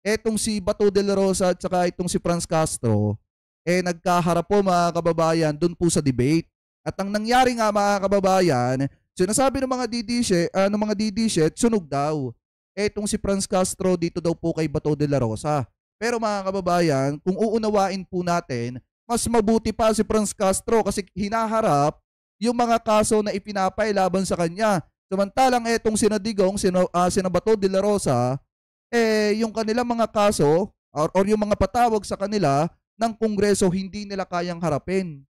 etong si Bato de la Rosa at saka itong si Franz Castro, nagkaharap po mga kababayan dun po sa debate. At ang nangyari nga mga kababayan, sinasabi ng mga DD-set, sunog daw. Etong si Franz Castro dito daw po kay Bato de la Rosa. Pero mga kababayan, kung uunawain po natin, mas mabuti pa si Franz Castro kasi hinaharap yung mga kaso na ipinapay laban sa kanya. Samantalang etong sina Digong, sina Bato de la Rosa, yung kanilang mga kaso or yung mga patawag sa kanila ng Kongreso hindi nila kayang harapin.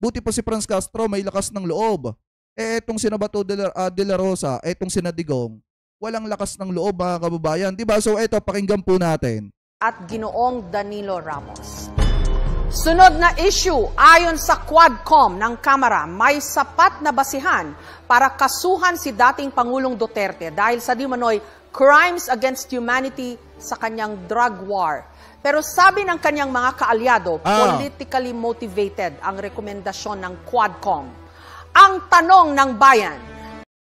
Buti pa si Franz Castro may lakas ng loob. Etong sina Bato de la Rosa, etong sina Digong, walang lakas ng loob mga kababayan. Diba? So eto, pakinggan po natin. At Ginoong Danilo Ramos. Sunod na issue, ayon sa Quadcom ng Kamara, may sapat na basihan para kasuhan si dating Pangulong Duterte dahil sa di manoy crimes against humanity sa kanyang drug war. Pero sabi ng kanyang mga kaalyado, politically motivated ang rekomendasyon ng Quadcom. Ang tanong ng bayan.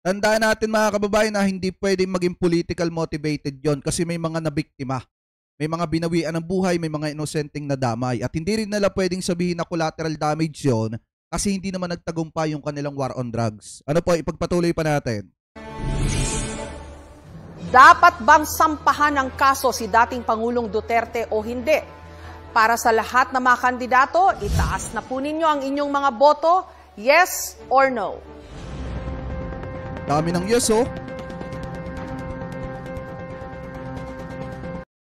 Tandaan natin mga kababayan na hindi pwedeng maging political motivated yon kasi may mga nabiktima. May mga binawian ng buhay, may mga inosenteng nadamay. At hindi rin nila pwedeng sabihin na collateral damage yon kasi hindi naman nagtagumpay yung kanilang war on drugs. Ano po, ipagpatuloy pa natin. Dapat bang sampahan ng kaso si dating Pangulong Duterte o hindi? Para sa lahat ng mga kandidato, itaas na po ninyo ang inyong mga boto, yes or no? Dami ng yes, oh.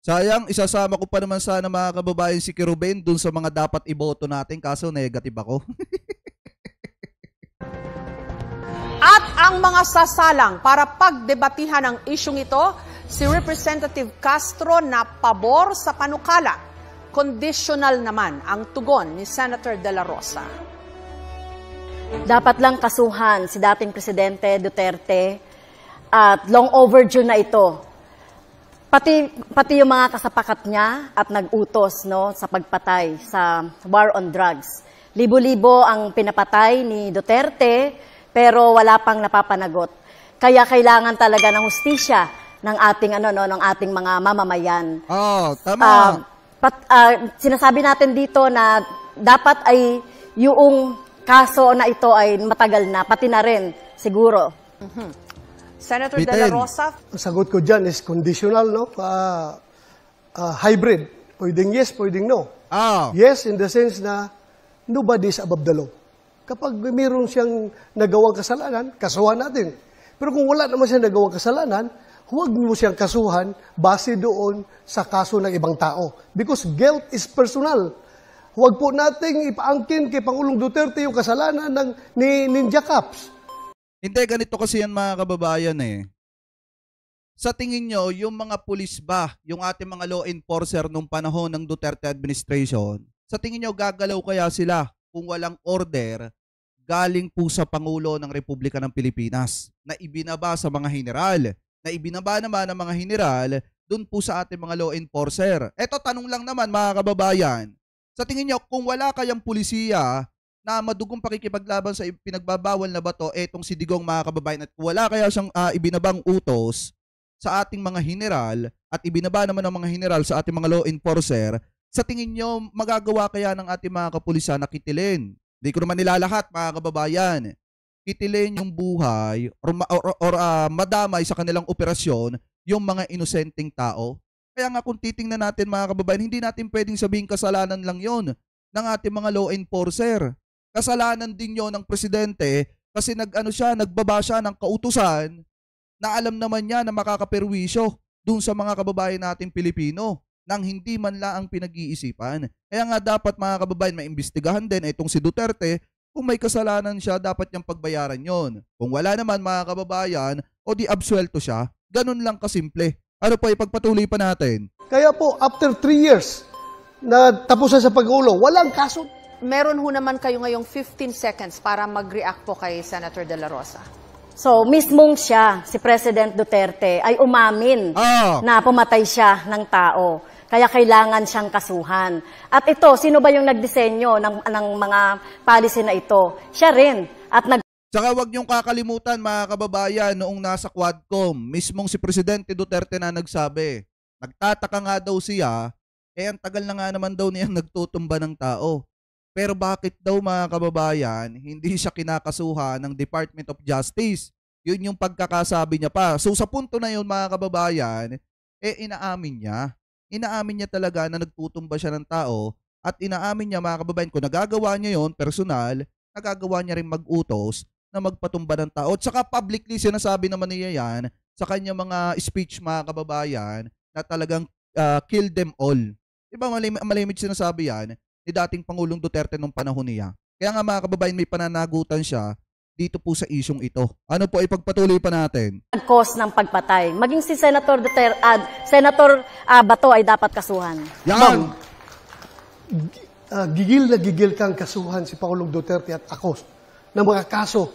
Sayang, isasama ko pa naman sana mga kababayan si Kiruben dun sa mga dapat iboto natin, kaso negative ako. At ang mga sasalang para pagdebatihan ang isyong ito, si Representative Castro na pabor sa panukala. Conditional naman ang tugon ni Senator De La Rosa. Dapat lang kasuhan si dating Presidente Duterte at long overdue na ito. Pati yung mga kasapakat niya at nag-utos sa pagpatay sa war on drugs. Libo-libo ang pinapatay ni Duterte pero wala pang napapanagot. Kaya kailangan talaga ng hustisya ng ating mga mamamayan. Tama. Sinasabi natin dito na dapat ay yung kaso na ito ay matagal na, pati na rin siguro. Senator De La Rosa? Ang sagot ko dyan is conditional, no? Hybrid. Pwedeng yes, pwedeng no. Yes, in the sense na nobody is above the law. Kapag mayroon siyang nagawang kasalanan, kasuhan natin. Pero kung wala naman siyang nagawang kasalanan, huwag mo siyang kasuhan base doon sa kaso ng ibang tao. Because guilt is personal. Huwag po nating ipaangkin kay Pangulong Duterte yung kasalanan ni Ninja Cops. Hindi, ganito kasi yan mga kababayan eh. Sa tingin nyo, yung mga pulis ba, yung ating mga law enforcer nung panahon ng Duterte administration, sa tingin nyo gagalaw kaya sila kung walang order galing po sa Pangulo ng Republika ng Pilipinas na ibinaba sa mga general, na ibinaba naman ng mga general dun po sa ating mga law enforcer. Eto, tanong lang naman mga kababayan, sa tingin nyo kung wala kayang pulisiya na madugong pakikipaglaban sa pinagbabawal na bato, etong si Digong mga kababayan, at wala kaya siyang ibinabang utos sa ating mga general at ibinaba naman ng mga general sa ating mga law enforcer, sa tingin nyo magagawa kaya ng ating mga kapulisan na kitilin? Hindi ko naman nilalahat mga kababayan. Kitilin yung buhay or madamay sa kanilang operasyon yung mga inosenteng tao. Kaya nga kung titingnan natin mga kababayan, hindi natin pwedeng sabihin kasalanan lang yon ng ating mga law enforcer. Kasalanan din yon ng presidente kasi nagbaba siya ng kautusan na alam naman niya na makakaperwisyo dun sa mga kababayan nating Pilipino nang hindi man lang ang pinag-iisipan. Kaya nga dapat mga kababayan maimbestigahan din itong si Duterte. Kung may kasalanan siya, dapat niyang pagbayaran yon. Kung wala naman mga kababayan, o di absuelto siya, ganun lang kasimple. Ano po, ipagpatuloy pa natin. Kaya po, after 3 years na tapusan sa pag-ulo, walang kaso. Meron ho naman kayo ngayong 15 seconds para mag-react po kay Senator De La Rosa. So, mismong siya, si President Duterte, ay umamin na pumatay siya ng tao. Kaya kailangan siyang kasuhan. At ito, sino ba yung nagdisenyo ng mga policy na ito? Siya rin. Saka wag niyong kakalimutan mga kababayan, noong nasa Quadcom, mismong si Presidente Duterte na nagsabi, Nagtataka nga daw siya, ang tagal na nga naman daw niyang nagtutumba ng tao. Pero bakit daw mga kababayan, hindi siya kinakasuhan ng Department of Justice? Yun yung pagkakasabi niya pa. So sa punto na yun mga kababayan, inaamin niya. Inaamin niya talaga na nagtutumba siya ng tao at inaamin niya mga kababayan kung nagagawa niya yun, personal, nagagawa niya rin mag-utos na magpatumba ng tao. At saka publicly sinasabi naman niya yan sa kanya mga speech mga kababayan na talagang kill them all. Diba malimit sinasabi yan ni dating Pangulong Duterte nung panahon niya. Kaya nga mga kababayan may pananagutan siya dito po sa isyong ito. Ano po, ipagpatuloy pa natin. Cause ng pagpatay. Maging si Senator Duterte, Senator Bato ay dapat kasuhan. Yan! Gigil na gigil kang kasuhan si Pangulong Duterte at ako ng mga kaso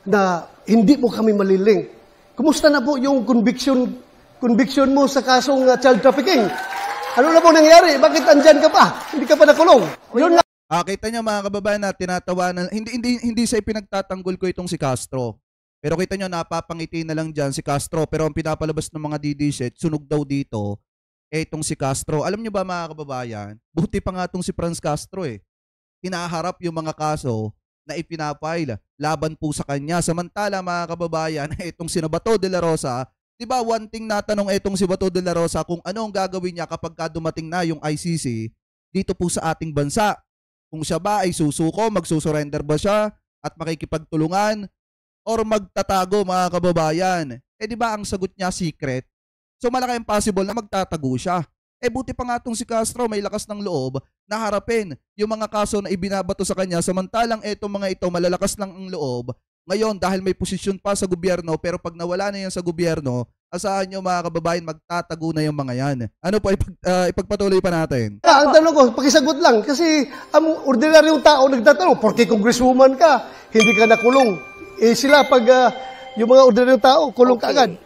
na hindi mo kami maliling. Kumusta na po yung conviction mo sa kasong child trafficking? Ano na po nangyari? Bakit andyan ka pa? Hindi ka pa nakulong? Yun na. Kita niyo mga kababayan na tinatawanan, hindi sa ipinagtatanggol ko itong si Castro. Pero kita niyo napapangiti na lang diyan si Castro, pero ang pinapalabas ng mga DDZ, sunog daw dito, itong si Castro. Alam niyo ba mga kababayan, buti pa nga itong si Franz Castro hinaharap yung mga kaso na ipinapile laban po sa kanya. Samantala mga kababayan, itong si Bato de la Rosa, diba one thing natanong itong si Bato de la Rosa kung ano ang gagawin niya kapag dumating na yung ICC dito po sa ating bansa. Kung siya ba ay susuko, magsusurrender ba siya at makikipagtulungan or magtatago mga kababayan? Diba ang sagot niya secret? So malaki impossible na magtatago siya. Buti pa nga itong si Castro may lakas ng loob na harapin yung mga kaso na ibinabato sa kanya samantalang itong mga ito malalakas lang ang loob. Ngayon, dahil may posisyon pa sa gobyerno, pero pag nawala na yan sa gobyerno, asahan nyo mga kababayan, magtatago na yung mga yan. Ano po, ipagpatuloy pa natin. Ang tanong ko, pakisagot lang. Kasi ang ordinaryong tao nagtatanong, porque congresswoman ka, hindi ka nakulong. Sila pag yung mga ordinaryong tao, kulong ka agad.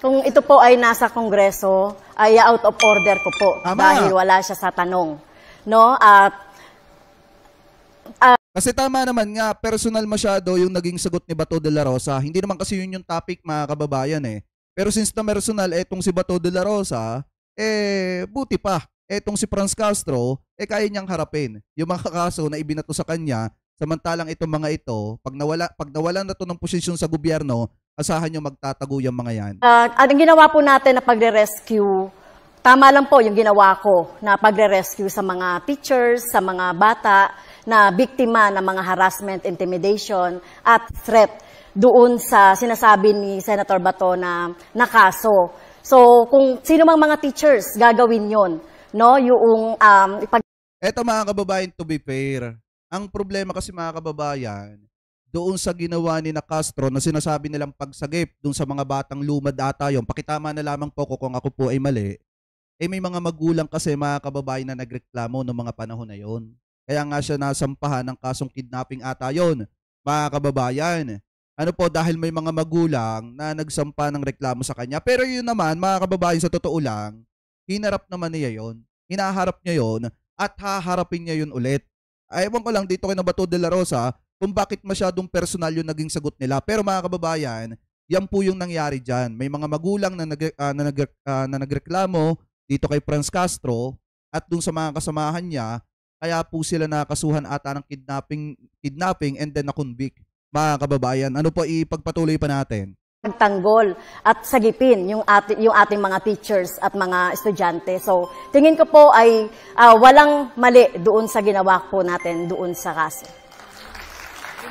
Kung ito po ay nasa Kongreso, ay out of order ko po. Tama. Dahil wala siya sa tanong. No? Kasi tama naman nga, personal masyado yung naging sagot ni Bato de la Rosa. Hindi naman kasi yun yung topic mga kababayan Pero since na personal, etong si Bato de la Rosa, buti pa. Etong si Franz Castro, kaya niyang harapin yung mga kaso na ibinato sa kanya. Samantalang itong mga ito, pag nawala na to ng posisyon sa gobyerno, asahan nyo magtatago yung mga yan. Ang ginawa po natin na pagre-rescue, tama lang po yung ginawa ko na pagre-rescue sa mga teachers, sa mga bata, na biktima ng mga harassment, intimidation, at threat doon sa sinasabi ni Senator Bato na kaso. So, kung sino mang mga teachers, gagawin yon, no? Yung Eto mga kababayan, to be fair, ang problema kasi mga kababayan, doon sa ginawa ni Castro na sinasabi nilang pagsagip doon sa mga batang lumad ata yun, pakitama na lamang po ko kung ako po ay mali, may mga magulang kasi mga kababayan na nagreklamo noong mga panahon na yon. Kaya nga siya nasampahan ng kasong kidnapping ata yon, mga kababayan. Ano po, dahil may mga magulang na nagsampa ng reklamo sa kanya. Pero yun naman, mga kababayan, sa totoo lang, hinarap naman niya yon. Hinaharap niya yon at haharapin niya yun ulit. Ewan ko lang dito kay Bato de la Rosa kung bakit masyadong personal yung naging sagot nila. Pero mga kababayan, yan po yung nangyari dyan. May mga magulang na nagreklamo dito kay Franz Castro at dun sa mga kasamahan niya. Kaya po sila nakasuhan ata ng kidnapping and then na-convict. Mga kababayan, ano po, ipagpatuloy pa natin? Pagtanggol at sagipin yung ating mga teachers at mga estudyante. So, tingin ko po ay walang mali doon sa ginawa po natin doon sa kaso.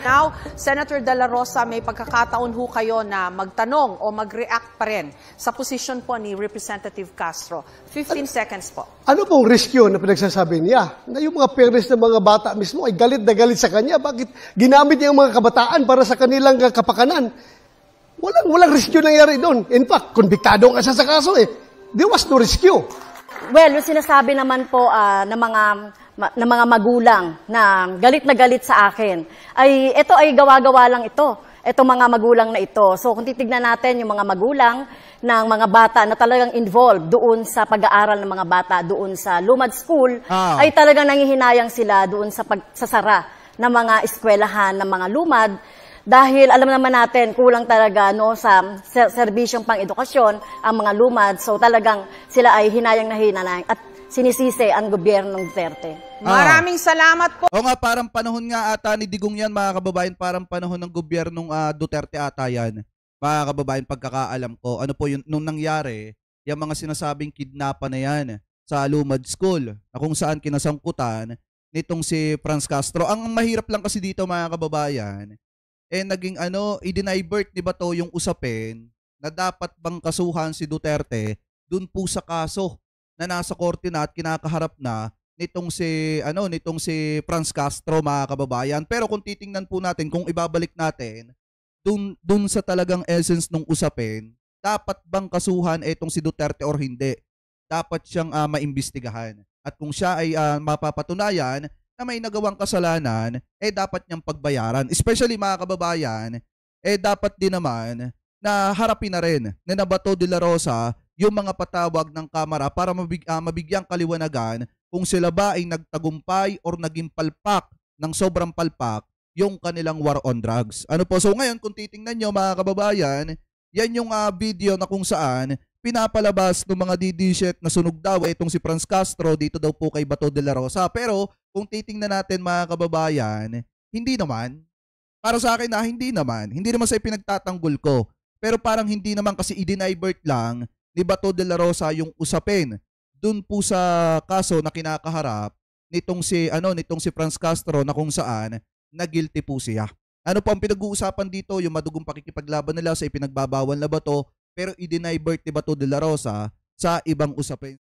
Now, Senator De La Rosa, may pagkakataon ho kayo na magtanong o mag-react pa rin sa posisyon po ni Representative Castro. 15 seconds po. Ano pong riskyo na pinagsasabi niya? Na yung mga parents ng mga bata mismo ay galit na galit sa kanya. Bakit ginamit niya yung mga kabataan para sa kanilang kapakanan? Walang riskyo nangyari doon. In fact, konbiktado ka sa kaso There was no riskyo. Well, yung sinasabi naman po ng mga magulang na galit sa akin, ay ito ay gawa-gawa lang ito. Itong mga magulang na ito. So kung titignan natin yung mga magulang ng mga bata na talagang involved doon sa pag-aaral ng mga bata doon sa Lumad School, ay talagang nangihinayang sila doon sa pagsasara ng mga eskwelahan ng mga lumad Dahil alam naman natin, kulang talaga no, sa serbisyong pang-edukasyon ang mga lumad. So talagang sila ay hinayang na hinayang at sinisisi ang gobyerno ng Duterte. Maraming salamat po. O nga, parang panahon nga ata ni Digong yan, mga kababayan, parang panahon ng gobyernong Duterte ata yan. Mga kababayan, pagkakaalam ko, ano po yun, nung nangyari, yung mga sinasabing kidnapan na yan sa Lumad School, na kung saan kinasangkutan nitong si Franz Castro. Ang mahirap lang kasi dito, mga kababayan, naging i-divert ni Bato yung usapin na dapat bang kasuhan si Duterte dun po sa kaso na nasa korte na at kinakaharap na nitong si Franz Castro, mga kababayan. Pero kung titingnan po natin, kung ibabalik natin dun sa talagang essence ng usapin, dapat bang kasuhan itong si Duterte or hindi? Dapat siyang maimbestigahan. At kung siya ay mapapatunayan na may nagawang kasalanan, dapat niyang pagbayaran. Especially, mga kababayan, dapat din naman na harapin na rin na Bato de la Rosa yung mga patawag ng Kamara para mabigyang kaliwanagan kung sila ba ay nagtagumpay or naging palpak ng sobrang palpak yung kanilang war on drugs. Ano po? So ngayon, kung titingnan nyo, mga kababayan, yan yung video na kung saan pinapalabas ng mga DD-shit na sunog daw itong si Franz Castro dito daw po kay Bato de la Rosa. Pero kung titingnan natin, mga kababayan, hindi naman. Para sa akin hindi naman. Hindi naman sa pinagtatanggol ko. Pero parang hindi naman kasi i-divert lang ni Bato de la Rosa yung usapin dun po sa kaso na kinakaharap nitong si Franz Castro na kung saan na guilty po siya. Ano po ang pinag-uusapan dito? Yung madugong pakikipaglaban nila sa ipinagbabawal na bato, pero i-divert ni Bato de la Rosa sa ibang usapin.